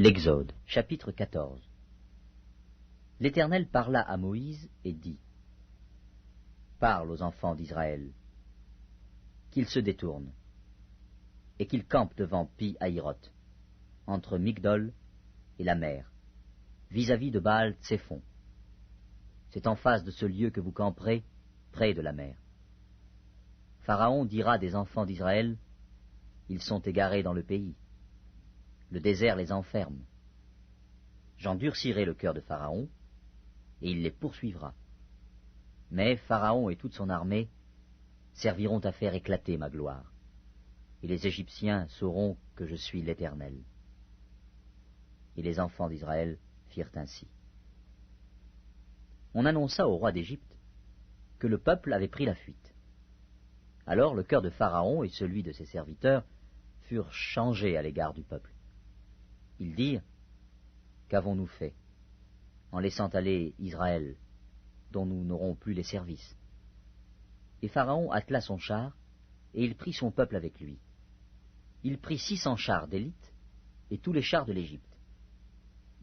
L'Exode, chapitre 14. L'Éternel parla à Moïse et dit, Parle aux enfants d'Israël, qu'ils se détournent, et qu'ils campent devant Pi-Hahiroth, entre Migdol et la mer, vis-à-vis de Baal-Tséphon. C'est en face de ce lieu que vous camperez, près de la mer. Pharaon dira des enfants d'Israël, Ils sont égarés dans le pays. Le désert les enferme. J'endurcirai le cœur de Pharaon, et il les poursuivra. Mais Pharaon et toute son armée serviront à faire éclater ma gloire, et les Égyptiens sauront que je suis l'Éternel. Et les enfants d'Israël firent ainsi. On annonça au roi d'Égypte que le peuple avait pris la fuite. Alors le cœur de Pharaon et celui de ses serviteurs furent changés à l'égard du peuple. Ils dirent, Qu'avons-nous fait, en laissant aller Israël, dont nous n'aurons plus les services? Et Pharaon attela son char, et il prit son peuple avec lui. Il prit 600 chars d'élite, et tous les chars de l'Égypte.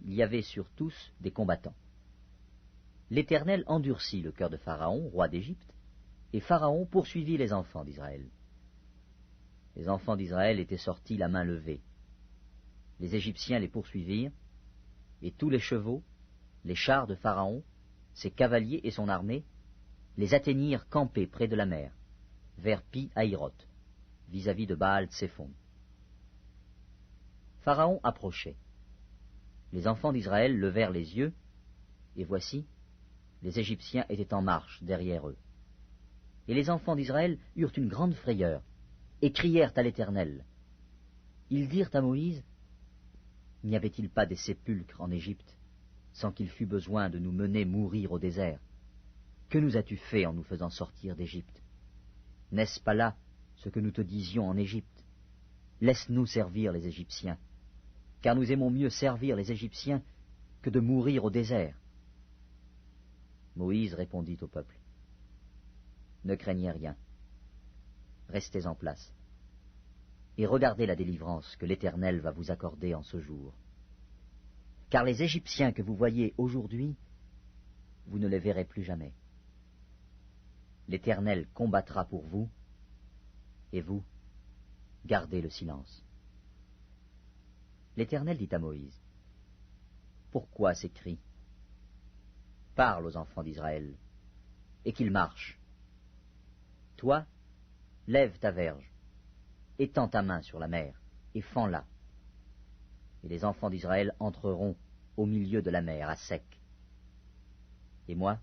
Il y avait sur tous des combattants. L'Éternel endurcit le cœur de Pharaon, roi d'Égypte, et Pharaon poursuivit les enfants d'Israël. Les enfants d'Israël étaient sortis la main levée. Les Égyptiens les poursuivirent, et tous les chevaux, les chars de Pharaon, ses cavaliers et son armée, les atteignirent campés près de la mer, vers Pi-Hahiroth, vis-à-vis de Baal-Tséphon. Pharaon approchait. Les enfants d'Israël levèrent les yeux, et voici, les Égyptiens étaient en marche derrière eux. Et les enfants d'Israël eurent une grande frayeur, et crièrent à l'Éternel. Ils dirent à Moïse, N'y avait-il pas des sépulcres en Égypte, sans qu'il fût besoin de nous mener mourir au désert? Que nous as-tu fait en nous faisant sortir d'Égypte? N'est-ce pas là ce que nous te disions en Égypte? Laisse-nous servir les Égyptiens, car nous aimons mieux servir les Égyptiens que de mourir au désert. Moïse répondit au peuple, Ne craignez rien, restez en place, et regardez la délivrance que l'Éternel va vous accorder en ce jour. Car les Égyptiens que vous voyez aujourd'hui, vous ne les verrez plus jamais. L'Éternel combattra pour vous, et vous, gardez le silence. L'Éternel dit à Moïse, Pourquoi ces cris? Parle aux enfants d'Israël, et qu'ils marchent. Toi, lève ta verge, étends ta main sur la mer, et fends-la. Et les enfants d'Israël entreront au milieu de la mer, à sec. Et moi,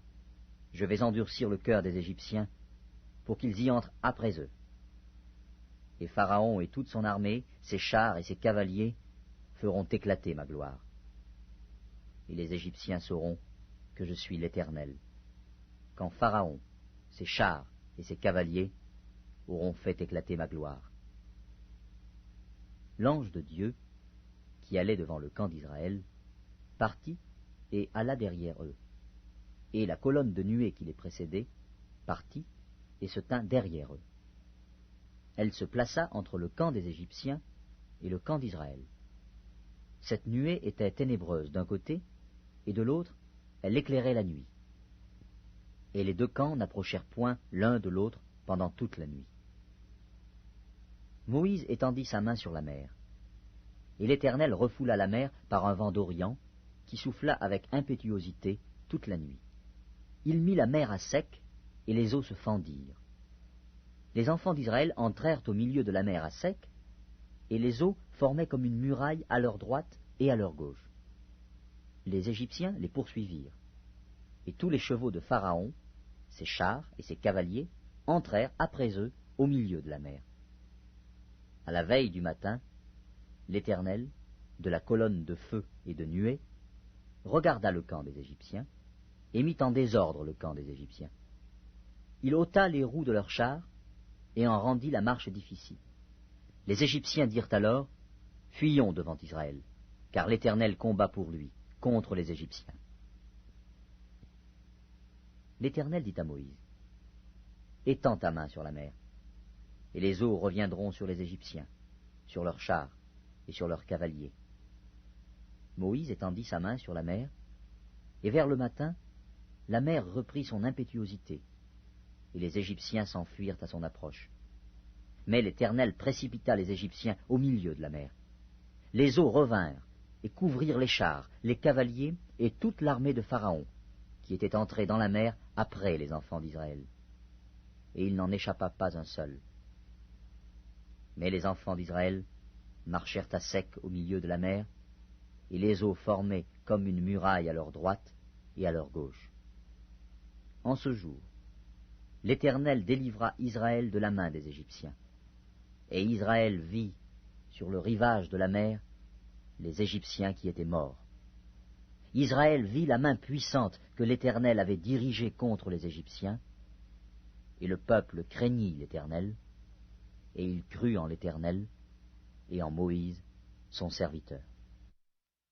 je vais endurcir le cœur des Égyptiens, pour qu'ils y entrent après eux. Et Pharaon et toute son armée, ses chars et ses cavaliers, feront éclater ma gloire. Et les Égyptiens sauront que je suis l'Éternel, quand Pharaon, ses chars et ses cavaliers auront fait éclater ma gloire. L'ange de Dieu, qui allait devant le camp d'Israël, partit et alla derrière eux. Et la colonne de nuée qui les précédait partit et se tint derrière eux. Elle se plaça entre le camp des Égyptiens et le camp d'Israël. Cette nuée était ténébreuse d'un côté, et de l'autre, elle éclairait la nuit. Et les deux camps n'approchèrent point l'un de l'autre pendant toute la nuit. Moïse étendit sa main sur la mer, et l'Éternel refoula la mer par un vent d'Orient, qui souffla avec impétuosité toute la nuit. Il mit la mer à sec, et les eaux se fendirent. Les enfants d'Israël entrèrent au milieu de la mer à sec, et les eaux formaient comme une muraille à leur droite et à leur gauche. Les Égyptiens les poursuivirent, et tous les chevaux de Pharaon, ses chars et ses cavaliers, entrèrent après eux au milieu de la mer. À la veille du matin, l'Éternel, de la colonne de feu et de nuée, regarda le camp des Égyptiens, et mit en désordre le camp des Égyptiens. Il ôta les roues de leurs chars, et en rendit la marche difficile. Les Égyptiens dirent alors, Fuyons devant Israël, car l'Éternel combat pour lui, contre les Égyptiens. L'Éternel dit à Moïse, Étends ta main sur la mer, et les eaux reviendront sur les Égyptiens, sur leurs chars et sur leurs cavaliers. Moïse étendit sa main sur la mer, et vers le matin, la mer reprit son impétuosité, et les Égyptiens s'enfuirent à son approche. Mais l'Éternel précipita les Égyptiens au milieu de la mer. Les eaux revinrent et couvrirent les chars, les cavaliers et toute l'armée de Pharaon, qui était entrée dans la mer après les enfants d'Israël. Et il n'en échappa pas un seul. Mais les enfants d'Israël marchèrent à sec au milieu de la mer, et les eaux formaient comme une muraille à leur droite et à leur gauche. En ce jour, l'Éternel délivra Israël de la main des Égyptiens. Et Israël vit, sur le rivage de la mer, les Égyptiens qui étaient morts. Israël vit la main puissante que l'Éternel avait dirigée contre les Égyptiens, et le peuple craignit l'Éternel, et il crut en l'Éternel et en Moïse, son serviteur.